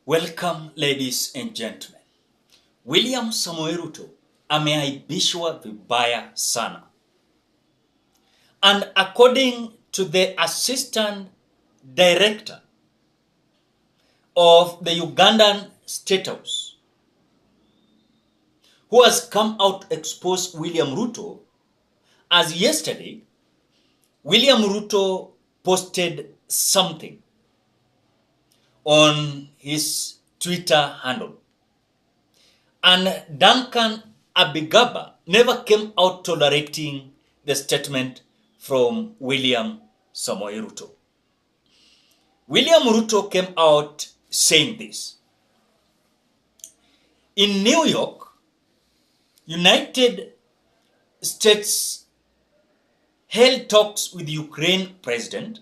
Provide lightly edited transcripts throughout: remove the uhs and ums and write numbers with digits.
Welcome ladies and gentlemen. William Samoei Ruto ameaibishwa vibaya sana. And according to the assistant director of the Ugandan Statehouse, who has come out to expose William Ruto, as yesterday, William Ruto posted something on his Twitter handle. And Duncan Abigaba never came out tolerating the statement from William Samoei Ruto. William Ruto came out saying this. In New York, United States held talks with Ukraine President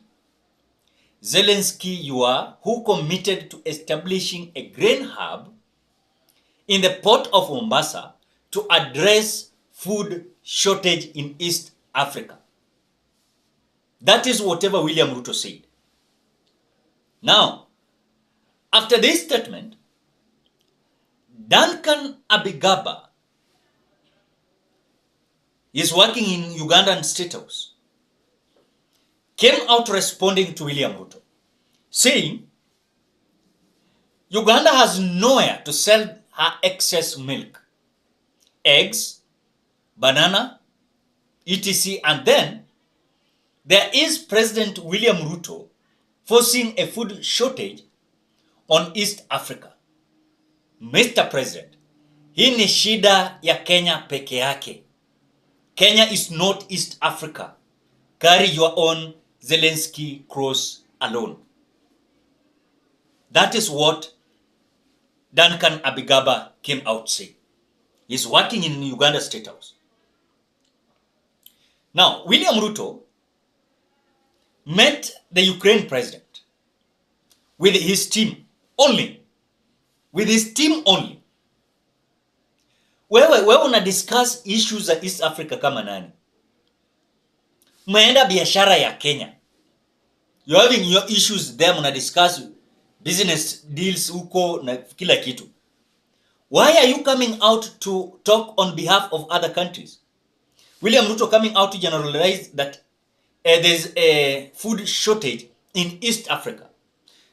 Zelensky, who committed to establishing a grain hub in the port of Mombasa to address food shortage in East Africa. That is whatever William Ruto said. Now, after this statement, Duncan Abigaba is working in Ugandan Statehouse, came out responding to William Ruto, saying Uganda has nowhere to sell her excess milk, eggs, banana, etc. And then there is President William Ruto forcing a food shortage on East Africa. Mr. President, hii ni shida ya Kenya peke yake. Kenya is not East Africa. Carry your own Zelensky cross alone. That is what Duncan Abigaba came out saying. He's working in Uganda Statehouse. Now, William Ruto met the Ukraine president with his team only. With his team only. Wewe una discuss issues za East Africa kama nani? Mmeenda biashara ya Kenya. You're having your issues there, muna discuss business deals huko na kila kitu. Why are you coming out to talk on behalf of other countries? William Ruto coming out to generalize that there's a food shortage in East Africa.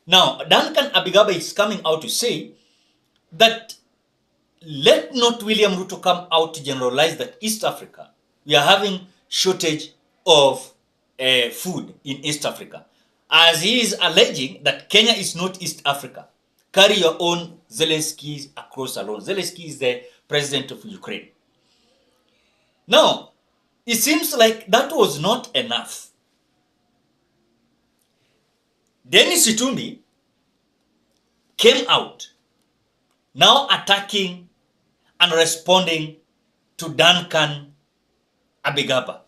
Now, Duncan Abigaba is coming out to say that let not William Ruto come out to generalize that East Africa, we are having shortage of food in East Africa. As he is alleging that Kenya is not East Africa. Carry your own Zelensky across alone. Zelensky is the president of Ukraine. Now, it seems like that was not enough. Dennis Itumbi came out, now attacking and responding to Duncan Abigaba.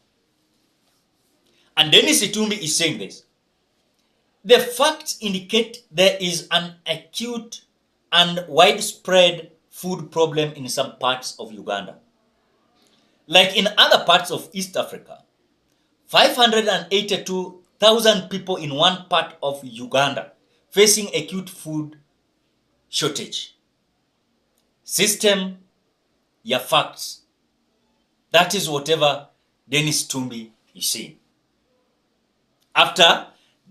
And Dennis Itumbi is saying this. The facts indicate there is an acute and widespread food problem in some parts of Uganda. Like in other parts of East Africa, 582,000 people in one part of Uganda facing acute food shortage. System ya facts. That is whatever Dennis Itumbi is saying. After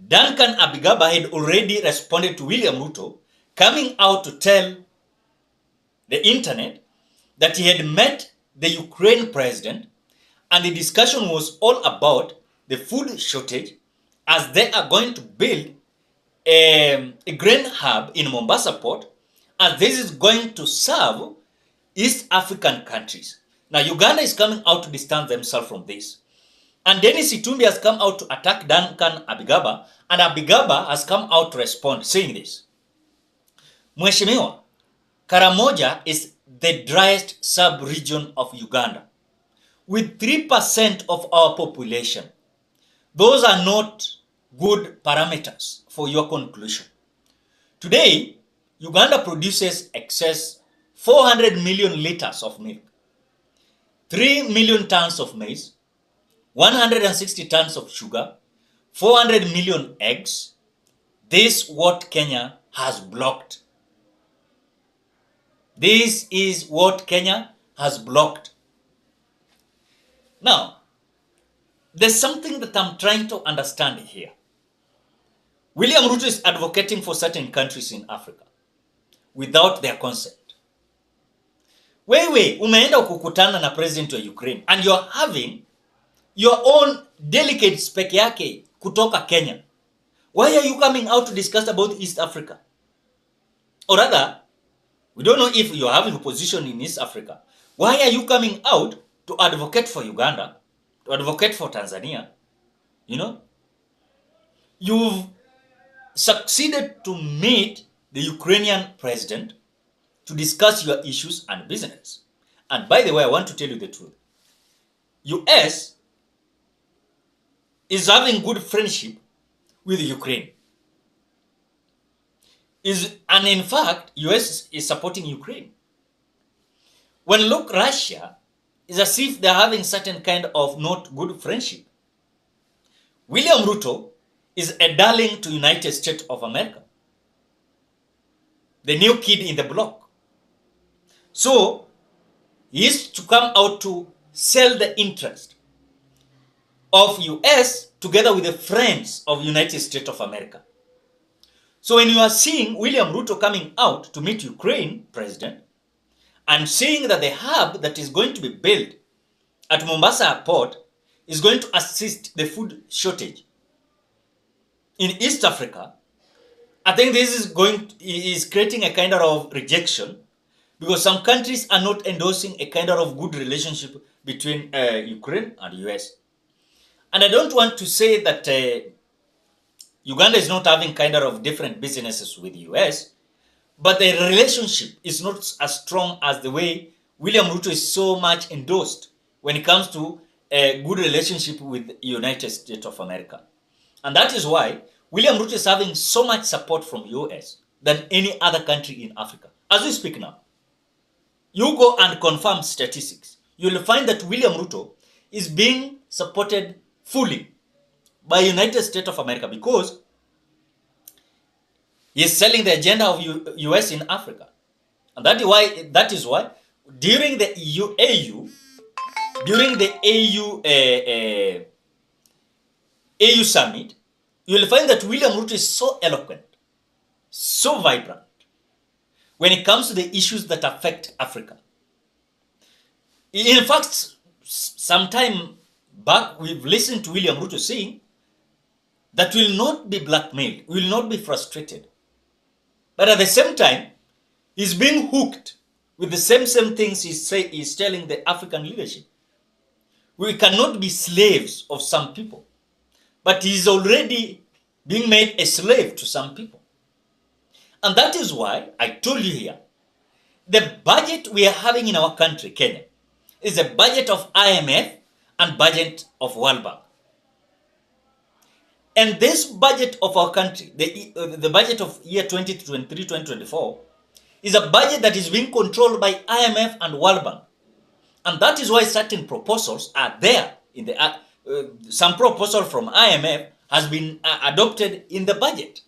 Duncan Abigaba had already responded to William Ruto, coming out to tell the internet that he had met the Ukraine president and the discussion was all about the food shortage as they are going to build a grain hub in Mombasa port, as this is going to serve East African countries. Now, Uganda is coming out to distance themselves from this. And Dennis Itumbi has come out to attack Duncan Abigaba, and Abigaba has come out to respond, saying this. Mheshimiwa, Karamoja is the driest sub-region of Uganda, with 3% of our population. Those are not good parameters for your conclusion. Today, Uganda produces excess 400 million liters of milk, 3 million tons of maize, 160 tons of sugar, 400 million eggs. This what Kenya has blocked This is what Kenya has blocked. Now, there's something that I'm trying to understand here. William Ruto is advocating for certain countries in Africa without their consent. Wewe umeenda kukutana na president wa Ukraine and you're having your own delegates peke yake kutoka Kenya. Why are you coming out to discuss about East Africa? Or rather, we don't know if you're having a position in East Africa. Why are you coming out to advocate for Uganda, to advocate for Tanzania? You know, you've succeeded to meet the Ukrainian president to discuss your issues and business. And by the way, I want to tell you the truth. US is having good friendship with Ukraine. And in fact, US is supporting Ukraine. When look, Russia is as if they're having certain kind of not good friendship. William Ruto is a darling to United States of America, the new kid in the block. So he is to come out to sell the interest of US together with the friends of United States of America. So when you are seeing William Ruto coming out to meet Ukraine president and saying that the hub that is going to be built at Mombasa port is going to assist the food shortage in East Africa, I think this is creating a kind of rejection, because some countries are not endorsing a kind of good relationship between Ukraine and US. And I don't want to say that Uganda is not having kind of different businesses with US, but the relationship is not as strong as the way William Ruto is so much endorsed when it comes to a good relationship with the United States of America. And that is why William Ruto is having so much support from US than any other country in Africa. As we speak now, you go and confirm statistics, you'll find that William Ruto is being supported fully by United States of America because he is selling the agenda of US in Africa. And that is why during the AU summit, you will find that William Ruto is so eloquent, so vibrant when it comes to the issues that affect Africa. In fact, some time back, we've listened to William Ruto saying that will not be blackmailed, will not be frustrated. But at the same time, he's being hooked with the same things he's telling the African leadership. We cannot be slaves of some people. But he's already being made a slave to some people. And that is why I told you here, the budget we are having in our country, Kenya, is a budget of IMF and budget of World Bank. And this budget of our country, the budget of year 2023-2024, is a budget that is being controlled by IMF and World Bank. And that is why certain proposals are there. Some proposal from IMF has been adopted in the budget.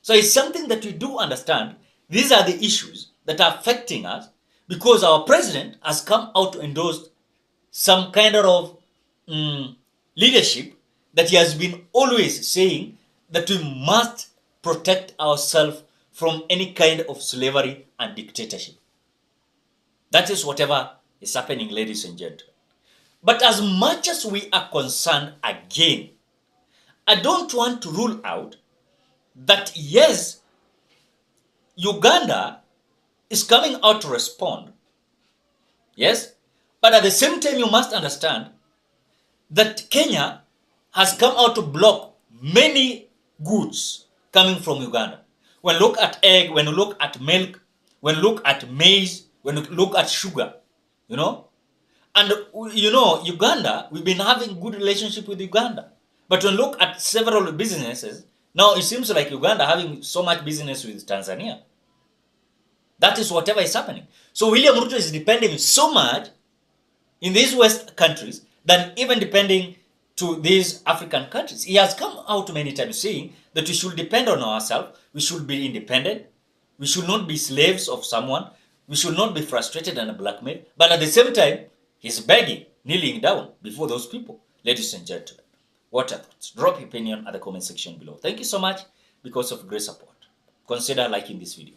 So it's something that we do understand. These are the issues that are affecting us because our president has come out to endorse some kind of leadership that he has been always saying that we must protect ourselves from any kind of slavery and dictatorship. That is whatever is happening, ladies and gentlemen. But as much as we are concerned, again, I don't want to rule out that yes, Uganda is coming out to respond. Yes, but at the same time, you must understand that Kenya has come out to block many goods coming from Uganda. When you look at egg, when you look at milk, when you look at maize, when you look at sugar, you know. And you know, Uganda, we've been having good relationship with Uganda. But when you look at several businesses, now it seems like Uganda having so much business with Tanzania. That is whatever is happening. So William Ruto is depending so much in these West countries than even depending to these African countries. He has come out many times saying that we should depend on ourselves, we should be independent, we should not be slaves of someone, We should not be frustrated and blackmailed. But at the same time, he's begging, kneeling down before those people. Ladies and gentlemen, what are thoughts? Drop your opinion at the comment section below. Thank you so much because of great support. Consider liking this video.